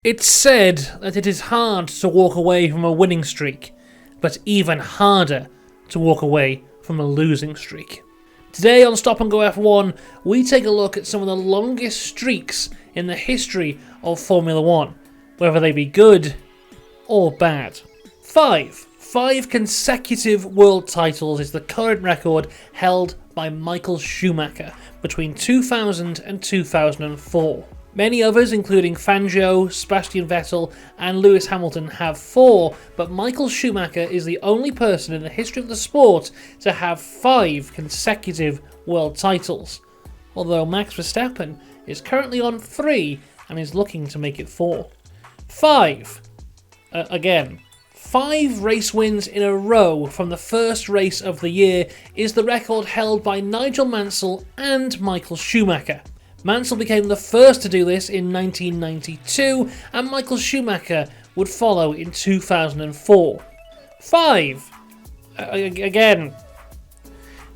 It's said that it is hard to walk away from a winning streak, but even harder to walk away from a losing streak. Today on Stop and Go F1, we take a look at some of the longest streaks in the history of Formula 1, whether they be good or bad. Five consecutive world titles is the current record held by Michael Schumacher between 2000 and 2004. Many others, including Fangio, Sebastian Vettel and Lewis Hamilton, have 4, but Michael Schumacher is the only person in the history of the sport to have 5 consecutive world titles, although Max Verstappen is currently on 3 and is looking to make it 4. 5 race wins in a row from the first race of the year is the record held by Nigel Mansell and Michael Schumacher. Mansell became the first to do this in 1992, and Michael Schumacher would follow in 2004. 5. Again.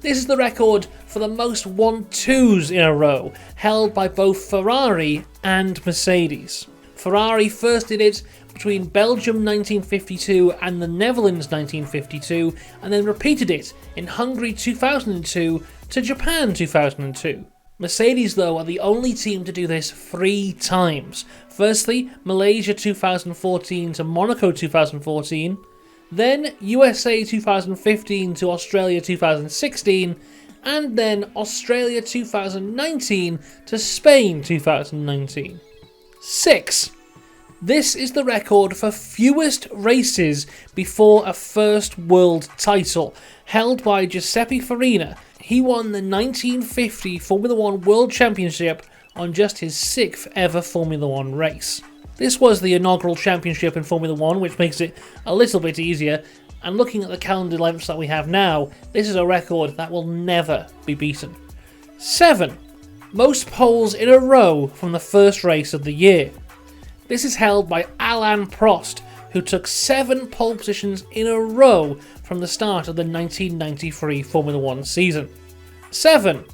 This is the record for the most 1-2s in a row, held by both Ferrari and Mercedes. Ferrari first did it between Belgium 1952 and the Netherlands 1952, and then repeated it in Hungary 2002 to Japan 2002. Mercedes, though, are the only team to do this 3 times. Firstly, Malaysia 2014 to Monaco 2014, then USA 2015 to Australia 2016, and then Australia 2019 to Spain 2019. 6. This is the record for fewest races before a first world title, held by Giuseppe Farina. He won the 1950 Formula 1 World Championship on just his 6th ever Formula 1 race. This was the inaugural championship in Formula 1, which makes it a little bit easier, and looking at the calendar lengths that we have now, this is a record that will never be beaten. 7. Most poles in a row from the first race of the year. This is held by Alain Prost, who took 7 pole positions in a row from the start of the 1993 Formula 1 season. 7.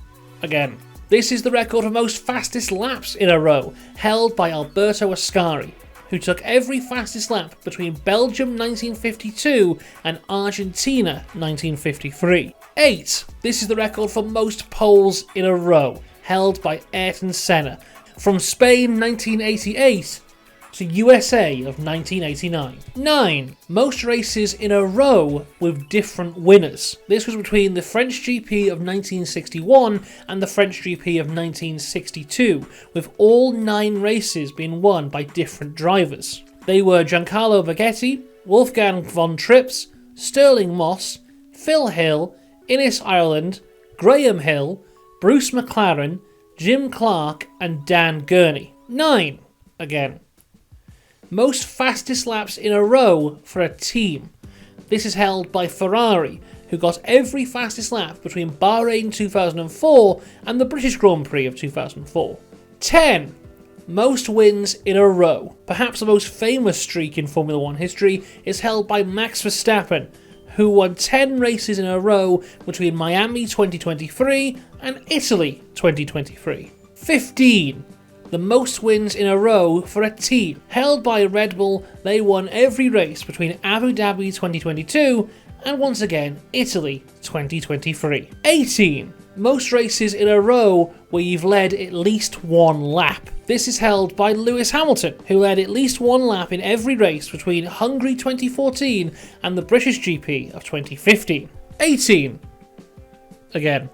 Again. This is the record for most fastest laps in a row, held by Alberto Ascari, who took every fastest lap between Belgium 1952 and Argentina 1953. 8. This is the record for most poles in a row, held by Ayrton Senna, from Spain 1988 to USA of 1989. 9. Most races in a row with different winners. This was between the French GP of 1961 and the French GP of 1962, with all 9 races being won by different drivers. They were Giancarlo Baghetti, Wolfgang von Trips, Stirling Moss, Phil Hill, Innes Ireland, Graham Hill, Bruce McLaren, Jim Clark and Dan Gurney. 9. Again. Most fastest laps in a row for a team. This is held by Ferrari, who got every fastest lap between Bahrain 2004 and the British Grand Prix of 2004. 10. Most wins in a row. Perhaps the most famous streak in Formula 1 history is held by Max Verstappen, who won 10 races in a row between Miami 2023 and Italy 2023. 15. The most wins in a row for a team. Held by Red Bull, they won every race between Abu Dhabi 2022 and once again Italy 2023. 18. Most races in a row where you've led at least 1 lap. This is held by Lewis Hamilton, who led at least 1 lap in every race between Hungary 2014 and the British GP of 2015. 18. Again.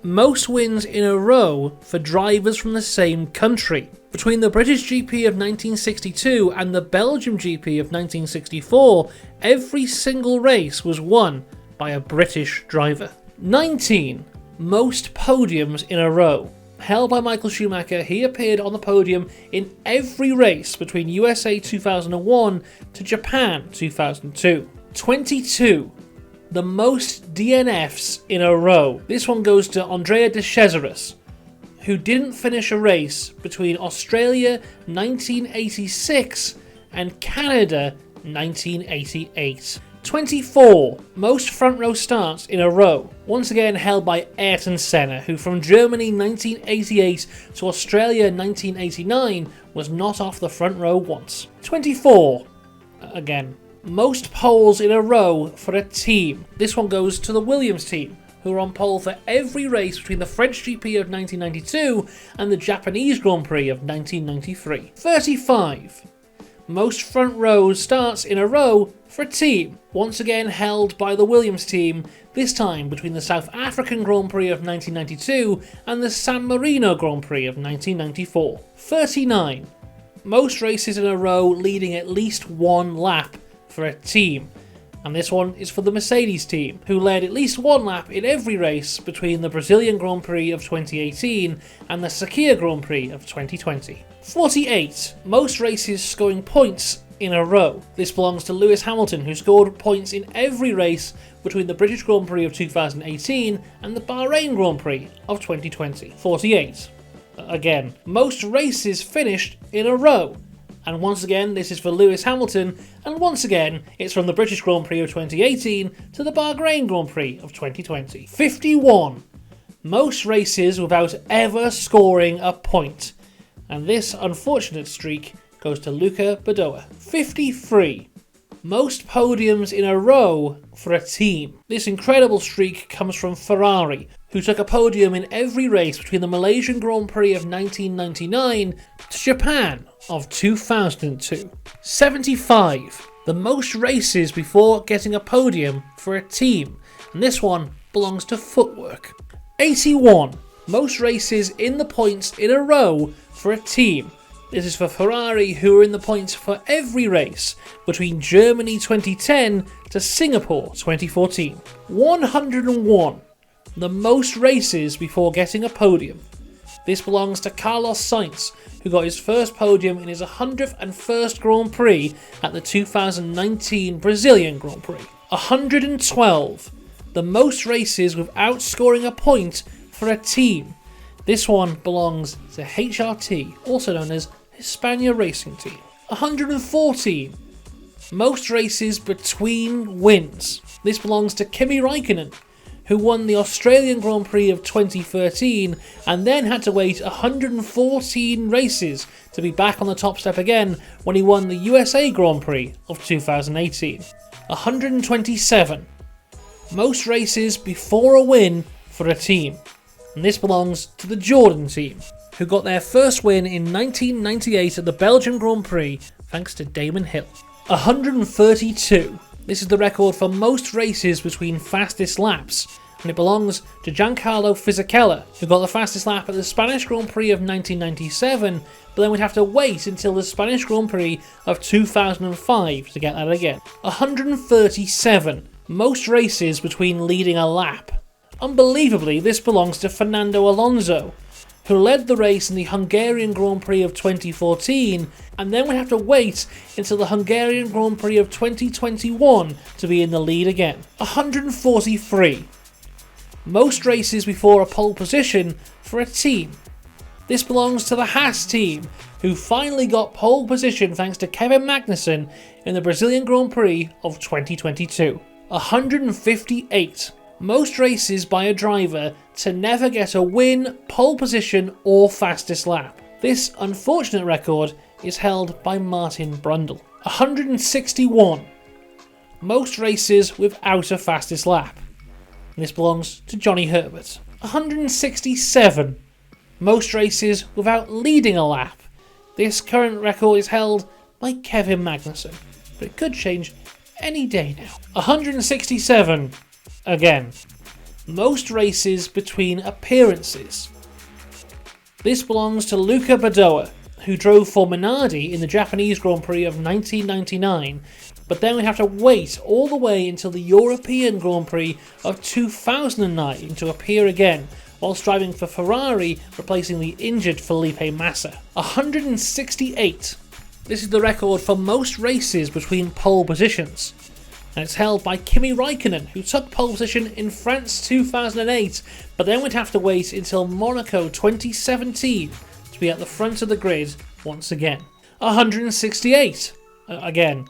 Most wins in a row for drivers from the same country. Between the British GP of 1962 and the Belgium GP of 1964, every single race was won by a British driver. 19. Most podiums in a row. Held by Michael Schumacher, he appeared on the podium in every race between USA 2001 to Japan 2002. 22. The most DNFs in a row. This one goes to Andrea de Cesaris, who didn't finish a race between Australia 1986 and Canada 1988. 24. Most front row starts in a row. Once again held by Ayrton Senna, who from Germany 1988 to Australia 1989 was not off the front row once. 24. Again. Most poles in a row for a team. This one goes to the Williams team, who were on pole for every race between the French GP of 1992 and the Japanese Grand Prix of 1993. 35. Most front row starts in a row for a team, once again held by the Williams team, this time between the South African Grand Prix of 1992 and the San Marino Grand Prix of 1994. 39. Most races in a row leading at least one lap for a team, and this one is for the Mercedes team, who led at least one lap in every race between the Brazilian Grand Prix of 2018 and the Sakhir Grand Prix of 2020. 48. Most races scoring points in a row. This belongs to Lewis Hamilton, who scored points in every race between the British Grand Prix of 2018 and the Bahrain Grand Prix of 2020. 48. Again, most races finished in a row. And once again, this is for Lewis Hamilton, and once again, it's from the British Grand Prix of 2018 to the Bahrain Grand Prix of 2020. 51. Most races without ever scoring a point. And this unfortunate streak goes to Luca Badoa. 53. Most podiums in a row for a team. This incredible streak comes from Ferrari, who took a podium in every race between the Malaysian Grand Prix of 1999 to Japan of 2002. 75. The most races before getting a podium for a team, and this one belongs to footwork. 81. Most races in the points in a row for a team. This is for Ferrari, who were in the points for every race between Germany 2010 to Singapore 2014. 101. The most races before getting a podium. This belongs to Carlos Sainz, who got his first podium in his 101st Grand Prix at the 2019 Brazilian Grand Prix. 112. The most races without scoring a point for a team. This one belongs to HRT, also known as Hispania Racing Team. 114. Most races between wins. This belongs to Kimi Raikkonen, who won the Australian Grand Prix of 2013 and then had to wait 114 races to be back on the top step again when he won the USA Grand Prix of 2018. 127. Most races before a win for a team. And this belongs to the Jordan team, who got their first win in 1998 at the Belgian Grand Prix thanks to Damon Hill. 132. This is the record for most races between fastest laps, and it belongs to Giancarlo Fisichella, who got the fastest lap at the Spanish Grand Prix of 1997, but then would have to wait until the Spanish Grand Prix of 2005 to get that again. 137. Most races between leading a lap. Unbelievably, this belongs to Fernando Alonso, who led the race in the Hungarian Grand Prix of 2014 and then would have to wait until the Hungarian Grand Prix of 2021 to be in the lead again. 143. Most races before a pole position for a team. This belongs to the Haas team, who finally got pole position thanks to Kevin Magnussen in the Brazilian Grand Prix of 2022. 158. Most races by a driver to never get a win, pole position or fastest lap. This unfortunate record is held by Martin Brundle. 161. Most races without a fastest lap. This belongs to Johnny Herbert. 167. Most races without leading a lap. This current record is held by Kevin Magnussen, but it could change any day now. 167. Again, most races between appearances. This belongs to Luca Badoa, who drove for Minardi in the Japanese Grand Prix of 1999, but then would have to wait all the way until the European Grand Prix of 2009 to appear again, whilst driving for Ferrari, replacing the injured Felipe Massa. 168. This is the record for most races between pole positions, and it's held by Kimi Raikkonen, who took pole position in France 2008, but then would have to wait until Monaco 2017 to be at the front of the grid once again. 168. Again.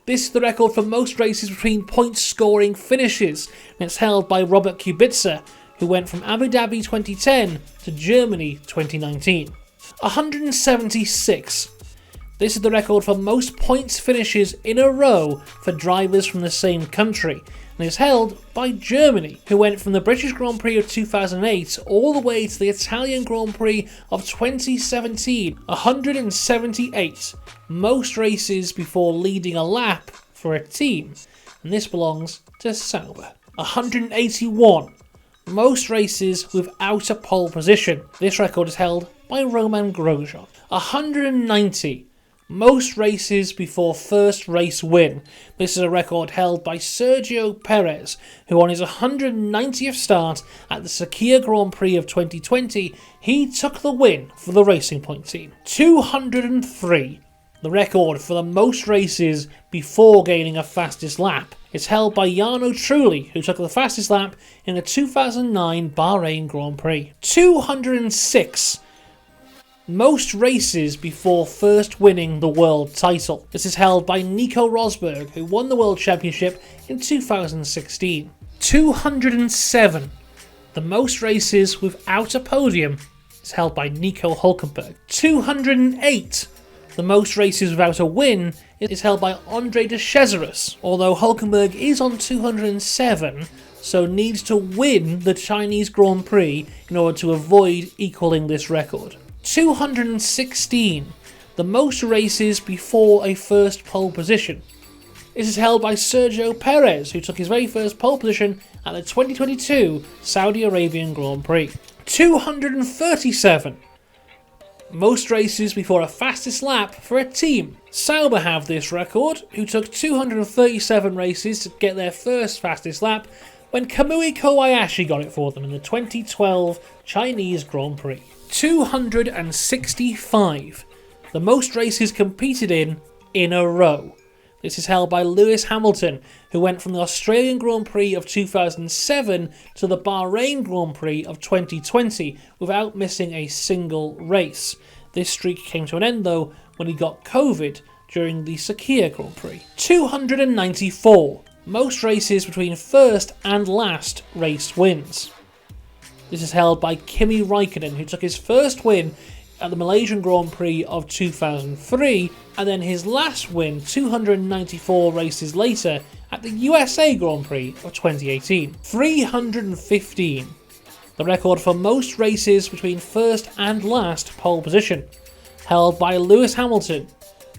This is the record for most races between point-scoring finishes, and it's held by Robert Kubica, who went from Abu Dhabi 2010 to Germany 2019. 176. This is the record for most points finishes in a row for drivers from the same country, and is held by Germany, who went from the British Grand Prix of 2008 all the way to the Italian Grand Prix of 2017. 178. Most races before leading a lap for a team, and this belongs to Sauber. 181. Most races without a pole position. This record is held by Roman Grosjean. 190. Most races before first race win. This is a record held by Sergio Perez, who on his 190th start at the Sakhir Grand Prix of 2020, he took the win for the Racing Point team. 203. The record for the most races before gaining a fastest lap is held by Jarno Trulli, who took the fastest lap in the 2009 Bahrain Grand Prix. 206. Most races before first winning the world title. This is held by Nico Rosberg, who won the World Championship in 2016. 207. The most races without a podium is held by Nico Hülkenberg. 208. The most races without a win is held by Andre de Cesaris, although Hülkenberg is on 207, so needs to win the Chinese Grand Prix in order to avoid equaling this record. 216. The most races before a first pole position. This is held by Sergio Perez, who took his very first pole position at the 2022 Saudi Arabian Grand Prix. 237. Most races before a fastest lap for a team. Sauber have this record, who took 237 races to get their first fastest lap when Kamui Kobayashi got it for them in the 2012 Chinese Grand Prix. 265. The most races competed in a row. This is held by Lewis Hamilton, who went from the Australian Grand Prix of 2007 to the Bahrain Grand Prix of 2020 without missing a single race. This streak came to an end though when he got COVID during the Sakhir Grand Prix. 294. Most races between first and last race wins. This is held by Kimi Raikkonen, who took his first win at the Malaysian Grand Prix of 2003, and then his last win 294 races later at the USA Grand Prix of 2018. 315. The record for most races between first and last pole position, held by Lewis Hamilton,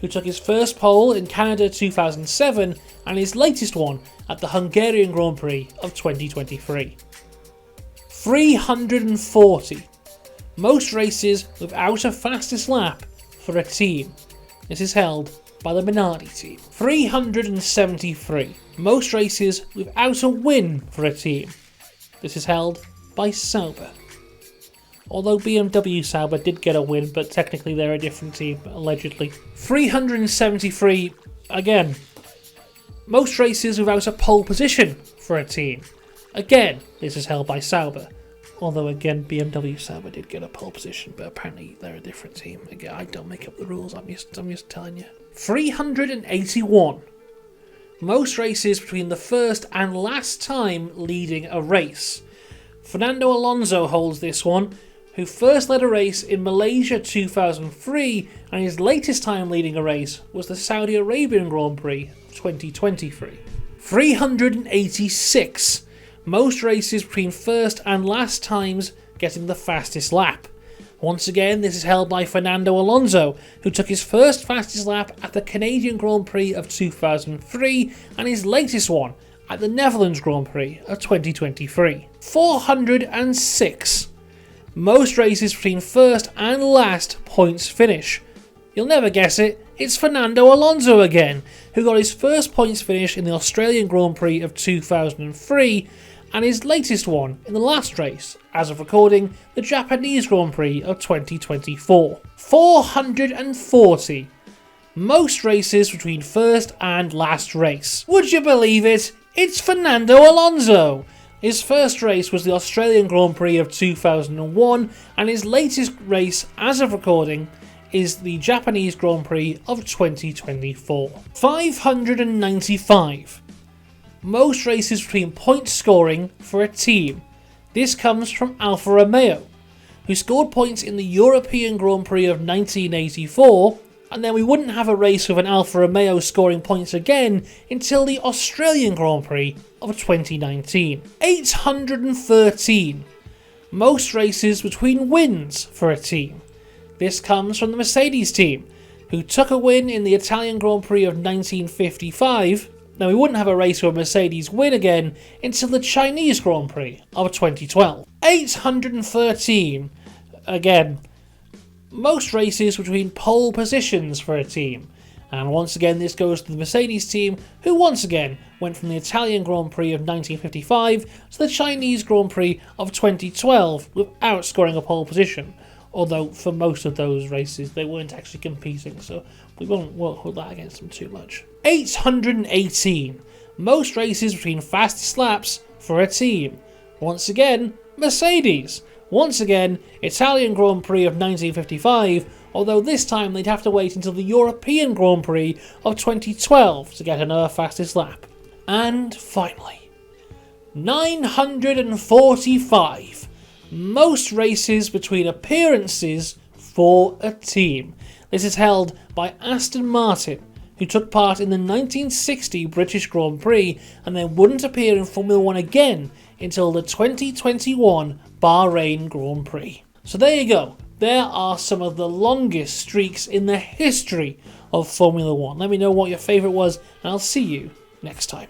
who took his first pole in Canada 2007 and his latest one at the Hungarian Grand Prix of 2023. 340. Most races without a fastest lap for a team. This is held by the Minardi team. 373. Most races without a win for a team. This is held by Sauber. Although BMW Sauber did get a win, but technically they're a different team, allegedly. 373, again. Most races without a pole position for a team. Again, this is held by Sauber. Although again, BMW Sauber did get a pole position, but apparently they're a different team. Again, I don't make up the rules, I'm just telling you. 381. Most races between the first and last time leading a race. Fernando Alonso holds this one, who first led a race in Malaysia 2003, and his latest time leading a race was the Saudi Arabian Grand Prix 2023. 386. Most races between first and last times getting the fastest lap. Once again, this is held by Fernando Alonso, who took his first fastest lap at the Canadian Grand Prix of 2003 and his latest one at the Netherlands Grand Prix of 2023. 406. Most races between first and last points finish. You'll never guess it, it's Fernando Alonso again, who got his first points finish in the Australian Grand Prix of 2003 and his latest one in the last race, as of recording, the Japanese Grand Prix of 2024. 440. Most races between first and last race. Would you believe it? It's Fernando Alonso! His first race was the Australian Grand Prix of 2001, and his latest race, as of recording, is the Japanese Grand Prix of 2024. 595. Most races between point scoring for a team. This comes from Alfa Romeo, who scored points in the European Grand Prix of 1984, and then we wouldn't have a race with an Alfa Romeo scoring points again until the Australian Grand Prix of 2019. 813. Most races between wins for a team. This comes from the Mercedes team, who took a win in the Italian Grand Prix of 1955. Now we wouldn't have a race with a Mercedes win again until the Chinese Grand Prix of 2012. 813. Again, most races between pole positions for a team. And once again, this goes to the Mercedes team, who once again went from the Italian Grand Prix of 1955 to the Chinese Grand Prix of 2012 without scoring a pole position. Although for most of those races they weren't actually competing, so we won't hold that against them too much. 818. Most races between fastest laps for a team. Once again, Mercedes. Once again, Italian Grand Prix of 1955, although this time they'd have to wait until the European Grand Prix of 2012 to get another fastest lap. And finally, 945. Most races between appearances for a team. This is held by Aston Martin, who took part in the 1960 British Grand Prix and then wouldn't appear in Formula 1 again until the 2021 Bahrain Grand Prix. So there you go. There are some of the longest streaks in the history of Formula 1. Let me know what your favourite was, and I'll see you next time.